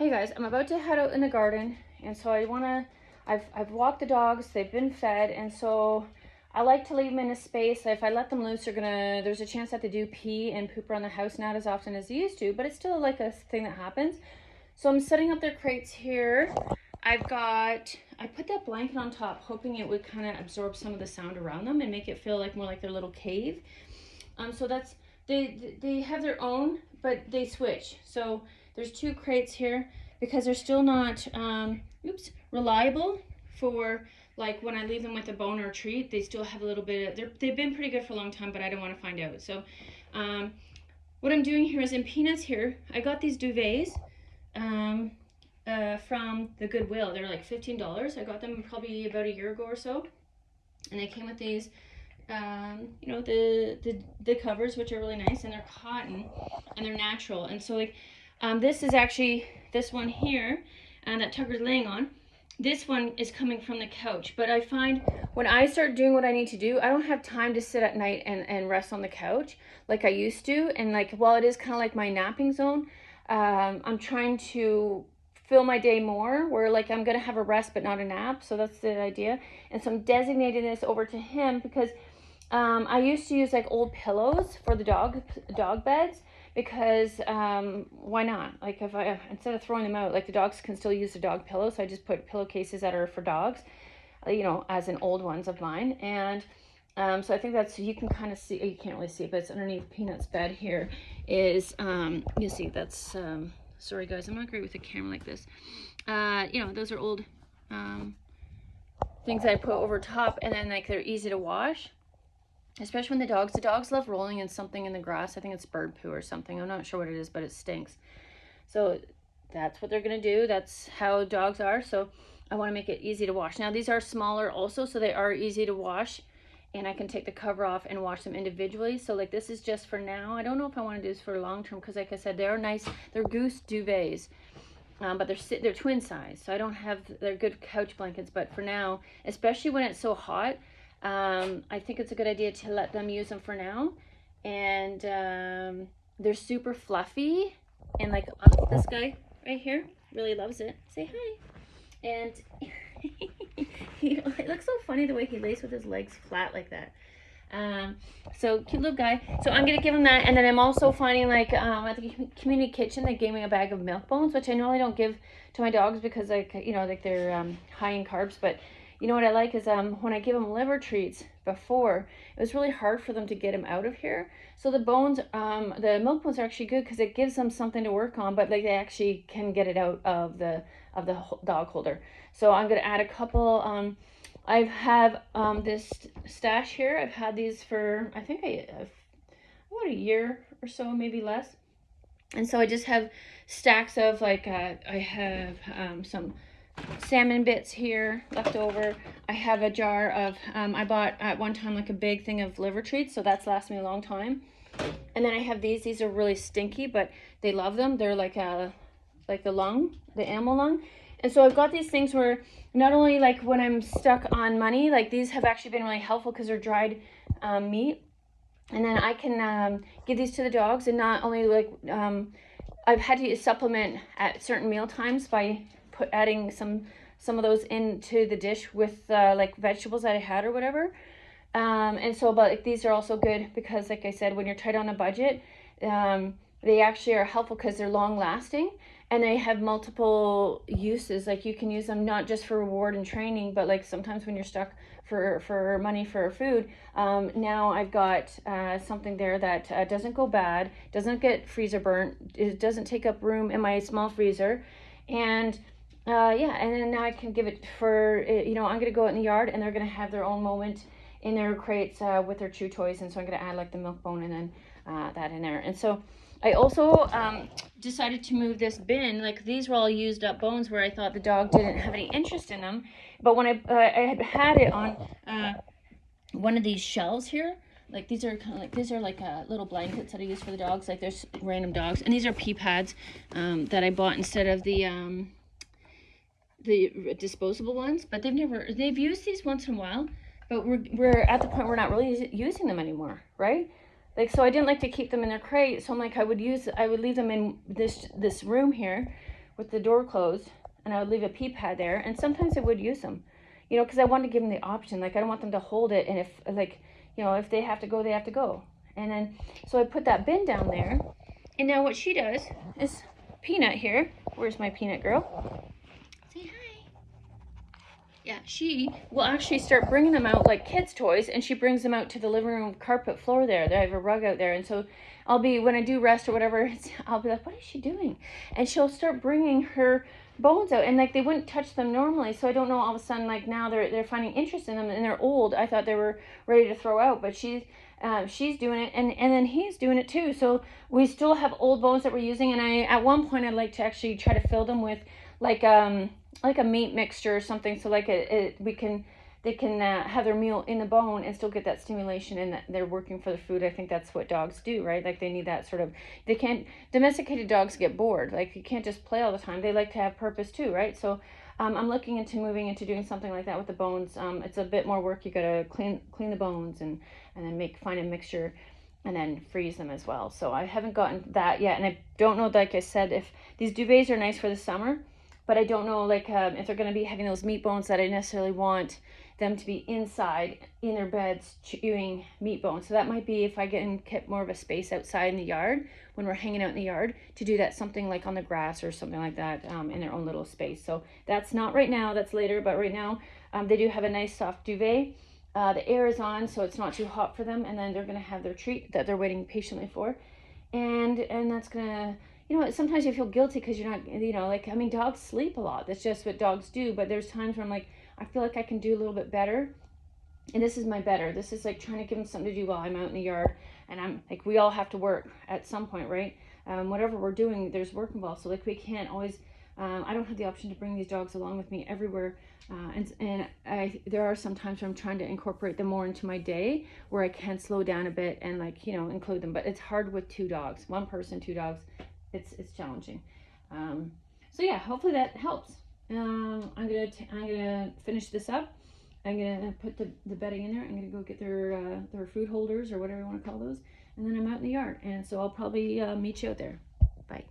Hey guys, I'm about to head out in the garden, and so I've walked the dogs, they've been fed, and so I like to leave them in a space. If I let them loose, there's a chance that they do pee and poop around the house, not as often as they used to, but it's still like a thing that happens. So I'm setting up their crates here. I put that blanket on top, hoping it would kind of absorb some of the sound around them and make it feel like more like their little cave. So they have their own, but they switch. So there's 2 crates here because they're still not reliable for like when I leave them with a bone or a treat. They still have a little bit of, they've been pretty good for a long time, but I don't want to find out. So what I'm doing here is in Peanuts here, I got these duvets from the Goodwill. They're like $15. I got them probably about a year ago or so, and they came with these you know, the covers, which are really nice, and they're cotton and they're natural. And so like this is actually this one here that Tucker's laying on. This one is coming from the couch, but I find when I start doing what I need to do, I don't have time to sit at night and rest on the couch like I used to. And like, while it is kind of like my napping zone, I'm trying to fill my day more where like I'm gonna have a rest but not a nap. So that's the idea. And so I'm designating this over to him because I used to use like old pillows for the dog beds because why not? Like if I, instead of throwing them out, like the dogs can still use the dog pillows, so I just put pillowcases that are for dogs, you know, as in old ones of mine. And so I think that's, you can kind of see, you can't really see it, but it's underneath Peanut's bed here is, you see that's, sorry guys, I'm not great with a camera like this. You know, those are old things that I put over top, and then like they're easy to wash. Especially when the dogs love rolling in something in the grass. I think it's bird poo or something. I'm not sure what it is, but it stinks. So that's what they're gonna do. That's how dogs are. So I wanna make it easy to wash. Now these are smaller also, so they are easy to wash, and I can take the cover off and wash them individually. So like this is just for now. I don't know if I wanna do this for long term, because like I said, they're nice, they're goose duvets. But they're twin size, so I don't have, they're good couch blankets, but for now, especially when it's so hot, I think it's a good idea to let them use them for now. And they're super fluffy, and like this guy right here really loves it. Say hi. And it looks so funny the way he lays with his legs flat like that. So cute little guy. So I'm gonna give him that, and then I'm also finding like at the community kitchen they gave me a bag of milk bones, which I normally don't give to my dogs because like, you know, like they're high in carbs. But you know what I like is when I give them liver treats before, it was really hard for them to get them out of here. So the bones, the milk bones are actually good because it gives them something to work on, but like they actually can get it out of the dog holder. So I'm gonna add a couple. I have this stash here. I've had these for I think about a year or so, maybe less. And so I just have stacks of like I have some salmon bits here left over. I have a jar of I bought at one time like a big thing of liver treats, so that's lasted me a long time. And then I have these are really stinky, but they love them. They're like the lung, the animal lung. And so I've got these things where not only like when I'm stuck on money, like these have actually been really helpful because they're dried meat, and then I can give these to the dogs. And not only like I've had to supplement at certain meal times by adding some of those into the dish with like vegetables that I had or whatever. And so, but like, these are also good because like I said, when you're tight on a budget, they actually are helpful because they're long lasting and they have multiple uses. Like you can use them not just for reward and training, but like sometimes when you're stuck for money for food. Now I've got something there that doesn't go bad, doesn't get freezer burnt, it doesn't take up room in my small freezer. And yeah, and then now I can give it for, you know, I'm gonna go out in the yard and they're gonna have their own moment in their crates with their chew toys. And so I'm gonna add like the milk bone and then that in there. And so I also decided to move this bin. Like these were all used up bones where I thought the dog didn't have any interest in them. But when I had it on one of these shelves here, like these are kind of like, these are like little blankets that I use for the dogs. Like there's random dogs, and these are pee pads that I bought instead of the disposable ones. But they've used these once in a while, but we're at the point we're not really using them anymore, right? Like, so I didn't like to keep them in their crate, so I'm like, I would leave them in this room here with the door closed, and I would leave a pee pad there, and sometimes I would use them, you know, because I wanted to give them the option. Like, I don't want them to hold it, and if, like, you know, if they have to go, they have to go. And then, so I put that bin down there, and now what she does is, Peanut here, where's my Peanut girl? Say hi. Yeah, she will actually start bringing them out like kids' toys, and she brings them out to the living room carpet floor there. I have a rug out there, and so I'll be, when I do rest or whatever, I'll be like, what is she doing? And she'll start bringing her bones out, and like they wouldn't touch them normally, so I don't know, all of a sudden, like now they're finding interest in them, and they're old. I thought they were ready to throw out, but she's doing it, and then he's doing it too. So we still have old bones that we're using, and I, at one point, I'd like to actually try to fill them with like a meat mixture or something, so like they can have their meal in the bone and still get that stimulation, and that they're working for the food. I think that's what dogs do, right? Like they need that sort of, they can't, domesticated dogs get bored. Like you can't just play all the time. They like to have purpose too, right? So I'm looking into moving into doing something like that with the bones. It's a bit more work. You gotta clean the bones and then find a mixture and then freeze them as well. So I haven't gotten that yet, and I don't know, like I said, if these duvets are nice for the summer, but I don't know, like, if they're going to be having those meat bones, that I necessarily want them to be inside in their beds chewing meat bones. So that might be if I get more of a space outside in the yard, when we're hanging out in the yard, to do that, something like on the grass or something like that, in their own little space. So that's not right now, that's later, but right now they do have a nice soft duvet. The air is on, so it's not too hot for them, and then they're going to have their treat that they're waiting patiently for. And that's going to, you know, sometimes you feel guilty because you're not, you know, like, I mean, dogs sleep a lot. That's just what dogs do. But there's times where I'm like, I feel like I can do a little bit better. And this is my better. This is like trying to give them something to do while I'm out in the yard. And I'm like, we all have to work at some point, right? Whatever we're doing, there's work involved. So like, we can't always, I don't have the option to bring these dogs along with me everywhere. There are some times where I'm trying to incorporate them more into my day, where I can slow down a bit and, like, you know, include them. But it's hard with 2 dogs, 1 person, 2 dogs. It's challenging. So yeah, hopefully that helps. I'm gonna finish this up. I'm gonna put the bedding in there. I'm gonna go get their food holders or whatever you want to call those, and then I'm out in the yard. And so I'll probably meet you out there. Bye.